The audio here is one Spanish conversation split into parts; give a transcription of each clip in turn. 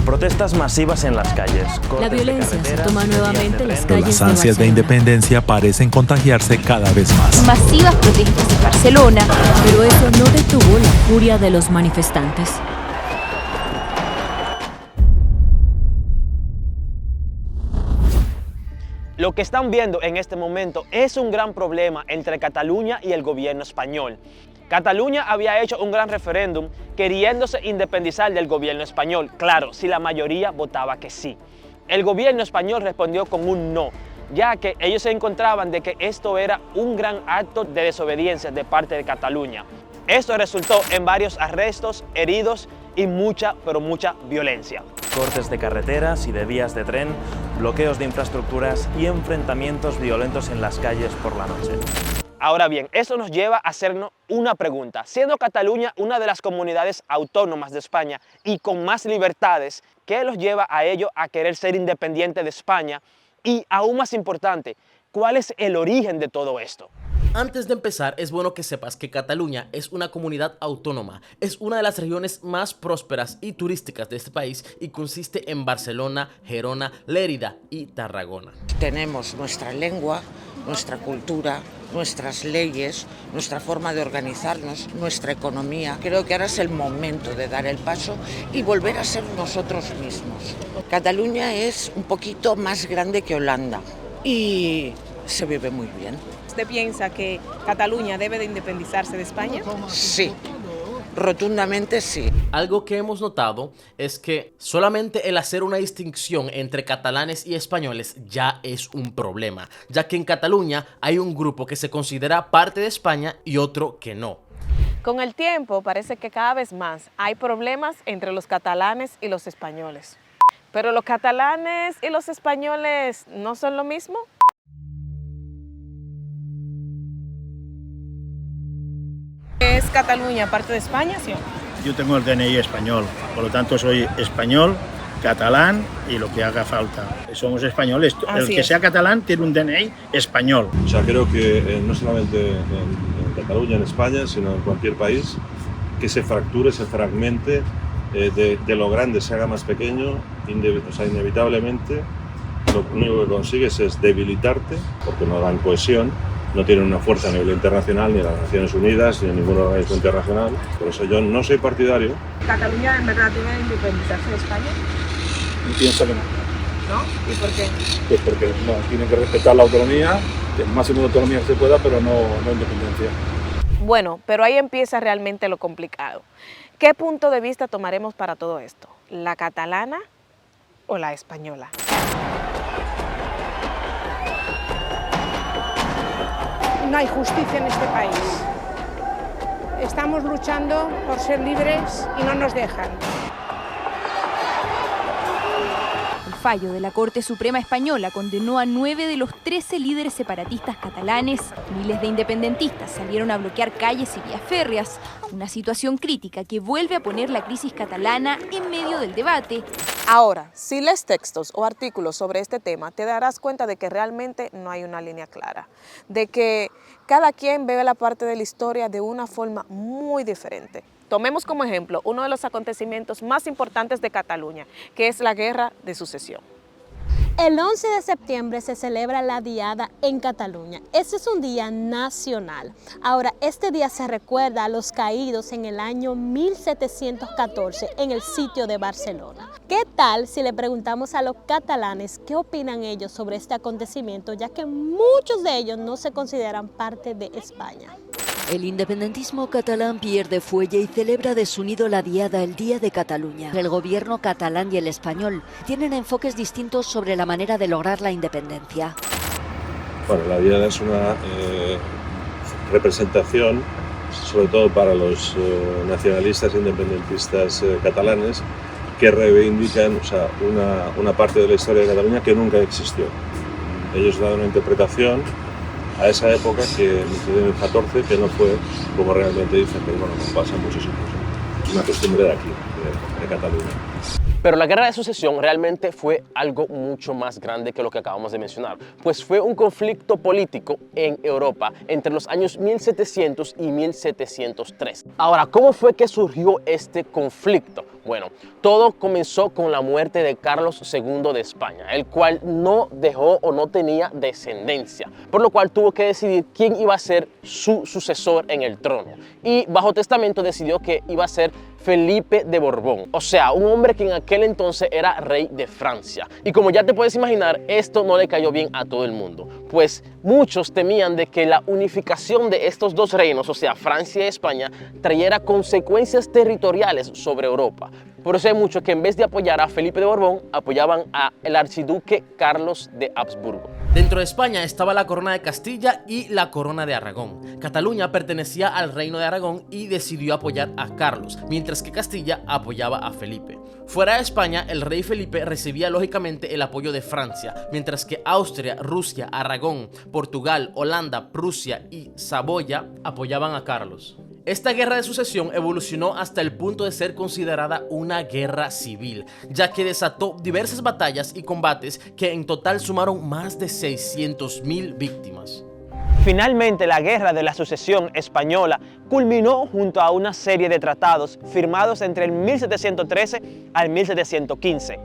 Protestas masivas en las calles. La violencia se toma nuevamente en las Pero calles las ansias de independencia parecen contagiarse cada vez más. Masivas protestas en Barcelona, pero eso no detuvo la furia de los manifestantes. Lo que están viendo en este momento es un gran problema entre Cataluña y el gobierno español. Cataluña había hecho un gran referéndum queriéndose independizar del gobierno español, claro, si la mayoría votaba que sí. El gobierno español respondió con un no, ya que ellos se encontraban de que esto era un gran acto de desobediencia de parte de Cataluña. Esto resultó en varios arrestos, heridos y mucha, pero mucha violencia. Cortes de carreteras y de vías de tren, bloqueos de infraestructuras y enfrentamientos violentos en las calles por la noche. Ahora bien, eso nos lleva a hacernos una pregunta. Siendo Cataluña una de las comunidades autónomas de España y con más libertades, ¿qué los lleva a ellos a querer ser independientes de España? Y aún más importante, ¿cuál es el origen de todo esto? Antes de empezar, es bueno que sepas que Cataluña es una comunidad autónoma, es una de las regiones más prósperas y turísticas de este país y consiste en Barcelona, Gerona, Lérida y Tarragona. Tenemos nuestra lengua, nuestra cultura, nuestras leyes, nuestra forma de organizarnos, nuestra economía. Creo que ahora es el momento de dar el paso y volver a ser nosotros mismos. Cataluña es un poquito más grande que Holanda y se vive muy bien. ¿Usted piensa que Cataluña debe de independizarse de España? Sí, rotundamente sí. Algo que hemos notado es que solamente el hacer una distinción entre catalanes y españoles ya es un problema, ya que en Cataluña hay un grupo que se considera parte de España y otro que no. Con el tiempo parece que cada vez más hay problemas entre los catalanes y los españoles. ¿Pero los catalanes y los españoles no son lo mismo? ¿Es Cataluña parte de España, sí o no? Yo tengo el DNI español, por lo tanto soy español, catalán y lo que haga falta. Somos españoles, el que sea catalán tiene un DNI español. O sea, creo que no solamente en Cataluña, en España, sino en cualquier país, que se fracture, se fragmente, de lo grande se haga más pequeño, o sea, inevitablemente lo único que consigues es debilitarte, porque no dan cohesión. No tienen una fuerza a nivel internacional, ni en las Naciones Unidas, ni en ningún organismo internacional. Por eso yo no soy partidario. ¿Cataluña en verdad tiene que independizarse de España? Yo pienso que no. ¿No? ¿Y por qué? Pues porque no, tienen que respetar la autonomía, el máximo de autonomía que se pueda, pero no independencia. Bueno, pero ahí empieza realmente lo complicado. ¿Qué punto de vista tomaremos para todo esto? ¿La catalana o la española? No hay justicia en este país. Estamos luchando por ser libres y no nos dejan. El fallo de la Corte Suprema Española condenó a 9 de los 13 líderes separatistas catalanes. Miles de independentistas salieron a bloquear calles y vías férreas, una situación crítica que vuelve a poner la crisis catalana en medio del debate. Ahora, si lees textos o artículos sobre este tema, te darás cuenta de que realmente no hay una línea clara, de que cada quien ve la parte de la historia de una forma muy diferente. Tomemos como ejemplo uno de los acontecimientos más importantes de Cataluña, que es la Guerra de Sucesión. El 11 de septiembre se celebra la Diada en Cataluña. Este es un día nacional. Ahora, este día se recuerda a los caídos en el año 1714 en el sitio de Barcelona. ¿Qué tal si le preguntamos a los catalanes qué opinan ellos sobre este acontecimiento, ya que muchos de ellos no se consideran parte de España? El independentismo catalán pierde fuelle y celebra desunido la Diada, el Día de Cataluña. El gobierno catalán y el español tienen enfoques distintos sobre la manera de lograr la independencia. Bueno, la Diada es una representación, sobre todo para los nacionalistas e independentistas catalanes, que reivindican, o sea, una parte de la historia de Cataluña que nunca existió. Ellos dan una interpretación a esa época que en el 14 que no fue como realmente dicen, pero bueno, no pasa muchísimo. Es una costumbre de aquí, de Cataluña. Pero la Guerra de Sucesión realmente fue algo mucho más grande que lo que acabamos de mencionar, pues fue un conflicto político en Europa entre los años 1700 y 1703. Ahora, ¿cómo fue que surgió este conflicto? Bueno, todo comenzó con la muerte de Carlos II de España, el cual no dejó o no tenía descendencia, por lo cual tuvo que decidir quién iba a ser su sucesor en el trono. Y bajo testamento decidió que iba a ser Felipe de Borbón, o sea, un hombre que en aquel entonces era rey de Francia. Y como ya te puedes imaginar, esto no le cayó bien a todo el mundo, pues muchos temían de que la unificación de estos dos reinos, o sea, Francia y España, trayera consecuencias territoriales sobre Europa. Por eso hay muchos que en vez de apoyar a Felipe de Borbón, apoyaban al archiduque Carlos de Habsburgo. Dentro de España estaba la corona de Castilla y la corona de Aragón. Cataluña pertenecía al reino de Aragón y decidió apoyar a Carlos, mientras que Castilla apoyaba a Felipe. Fuera de España, el rey Felipe recibía lógicamente el apoyo de Francia, mientras que Austria, Rusia, Aragón, Portugal, Holanda, Prusia y Saboya apoyaban a Carlos. Esta guerra de sucesión evolucionó hasta el punto de ser considerada una guerra civil, ya que desató diversas batallas y combates que en total sumaron más de 600.000 víctimas. Finalmente, la Guerra de la Sucesión Española culminó junto a una serie de tratados firmados entre el 1713 al 1715,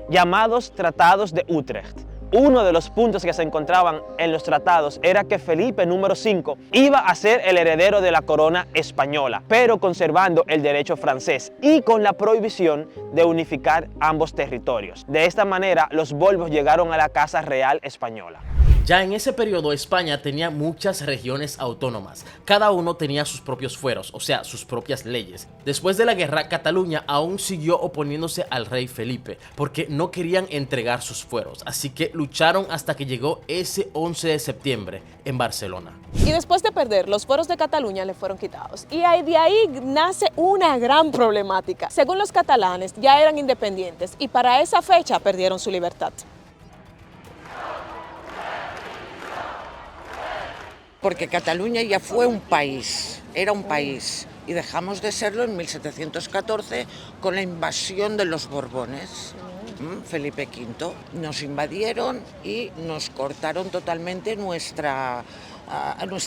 llamados Tratados de Utrecht. Uno de los puntos que se encontraban en los tratados era que Felipe número 5 iba a ser el heredero de la corona española, pero conservando el derecho francés y con la prohibición de unificar ambos territorios. De esta manera, los Borbos llegaron a la Casa Real Española. Ya en ese periodo España tenía muchas regiones autónomas, cada uno tenía sus propios fueros, o sea, sus propias leyes. Después de la guerra, Cataluña aún siguió oponiéndose al rey Felipe, porque no querían entregar sus fueros, así que lucharon hasta que llegó ese 11 de septiembre en Barcelona. Y después de perder, los fueros de Cataluña le fueron quitados. Y de ahí nace una gran problemática. Según los catalanes, ya eran independientes y para esa fecha perdieron su libertad. Porque Cataluña ya fue un país, era un país, y dejamos de serlo en 1714 con la invasión de los Borbones. Felipe V, nos invadieron y nos cortaron totalmente nuestra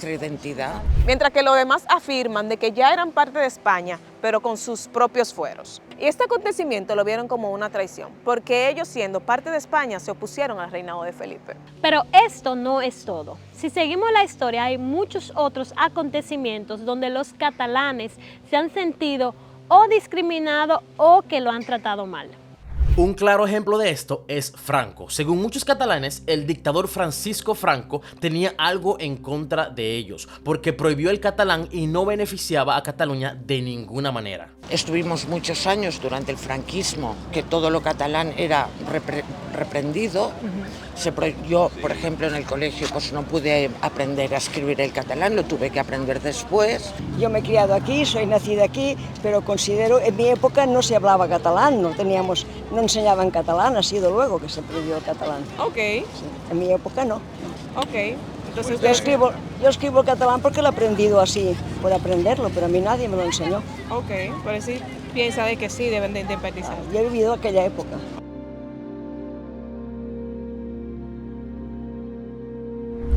identidad. Mientras que los demás afirman de que ya eran parte de España, pero con sus propios fueros. Y este acontecimiento lo vieron como una traición, porque ellos, siendo parte de España, se opusieron al reinado de Felipe. Pero esto no es todo. Si seguimos la historia, hay muchos otros acontecimientos donde los catalanes se han sentido o discriminados o que lo han tratado mal. Un claro ejemplo de esto es Franco. Según muchos catalanes, el dictador Francisco Franco tenía algo en contra de ellos, porque prohibió el catalán y no beneficiaba a Cataluña de ninguna manera. Estuvimos muchos años durante el franquismo, que todo lo catalán era reprendido. Yo, por ejemplo, en el colegio pues no pude aprender a escribir el catalán, lo tuve que aprender después. Yo me he criado aquí, soy nacida aquí, pero considero, en mi época no se hablaba catalán, no enseñaban catalán, ha sido luego que se prohibió el catalán. Ok. Sí, en mi época no. Ok. Entonces yo escribo catalán porque lo he aprendido así, por aprenderlo, pero a mí nadie me lo enseñó. Ok, pero sí piensa de que sí deben de independizar. Yo he vivido aquella época.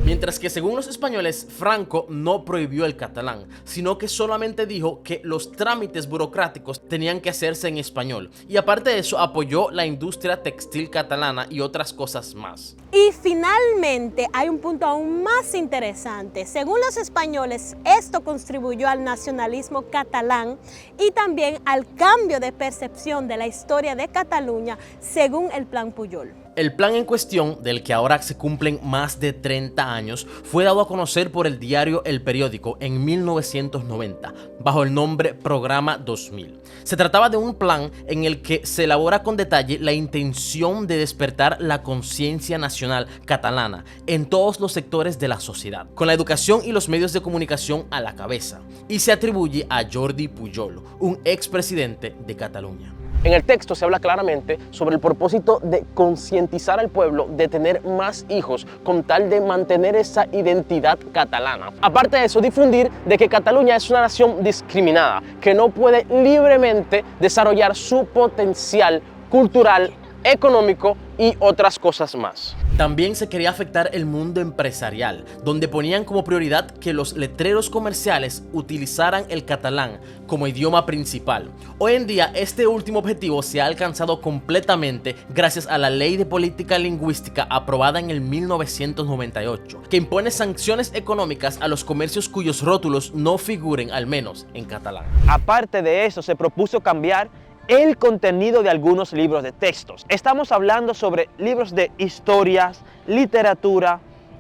Mientras que según los españoles, Franco no prohibió el catalán, sino que solamente dijo que los trámites burocráticos tenían que hacerse en español. Y aparte de eso, apoyó la industria textil catalana y otras cosas más. Y finalmente hay un punto aún más interesante. Según los españoles, esto contribuyó al nacionalismo catalán y también al cambio de percepción de la historia de Cataluña según el Plan Pujol. El plan en cuestión, del que ahora se cumplen más de 30 años, fue dado a conocer por el diario El Periódico en 1990, bajo el nombre Programa 2000. Se trataba de un plan en el que se elabora con detalle la intención de despertar la conciencia nacional catalana en todos los sectores de la sociedad, con la educación y los medios de comunicación a la cabeza, y se atribuye a Jordi Pujol, un expresidente de Cataluña. En el texto se habla claramente sobre el propósito de concientizar al pueblo de tener más hijos con tal de mantener esa identidad catalana. Aparte de eso, difundir de que Cataluña es una nación discriminada, que no puede libremente desarrollar su potencial cultural, económico y otras cosas más. También se quería afectar el mundo empresarial, donde ponían como prioridad que los letreros comerciales utilizaran el catalán como idioma principal. Hoy en día este último objetivo se ha alcanzado completamente gracias a la Ley de Política Lingüística aprobada en el 1998, que impone sanciones económicas a los comercios cuyos rótulos no figuren al menos en catalán. Aparte de eso, se propuso cambiar el contenido de algunos libros de textos. Estamos hablando sobre libros de historias, literatura,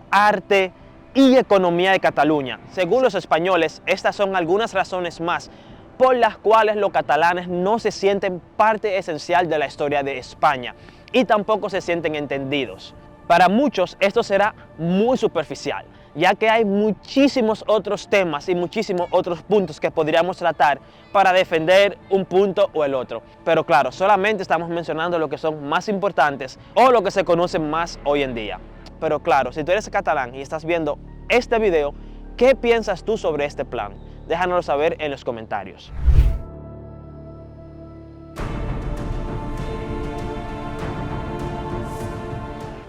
arte y economía de Cataluña. Según los españoles, estas son algunas razones más por las cuales los catalanes no se sienten parte esencial de la historia de España y tampoco se sienten entendidos. Para muchos esto será muy superficial, ya que hay muchísimos otros temas y muchísimos otros puntos que podríamos tratar para defender un punto o el otro. Pero claro, solamente estamos mencionando lo que son más importantes o lo que se conoce más hoy en día. Pero claro, si tú eres catalán y estás viendo este video, ¿qué piensas tú sobre este plan? Déjanoslo saber en los comentarios.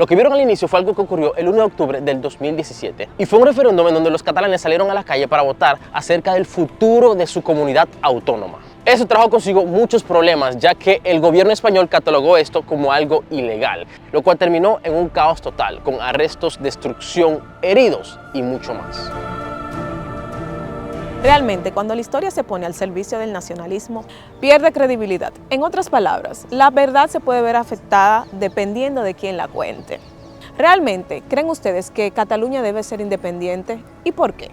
Lo que vieron al inicio fue algo que ocurrió el 1 de octubre del 2017 y fue un referéndum en donde los catalanes salieron a la calle para votar acerca del futuro de su comunidad autónoma. Eso trajo consigo muchos problemas, ya que el gobierno español catalogó esto como algo ilegal, lo cual terminó en un caos total, con arrestos, destrucción, heridos y mucho más. Realmente, cuando la historia se pone al servicio del nacionalismo, pierde credibilidad. En otras palabras, la verdad se puede ver afectada dependiendo de quién la cuente. ¿Realmente creen ustedes que Cataluña debe ser independiente? ¿Y por qué?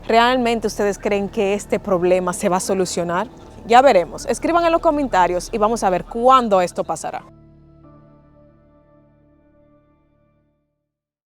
¿Realmente ustedes creen que este problema se va a solucionar? Ya veremos. Escriban en los comentarios y vamos a ver cuándo esto pasará.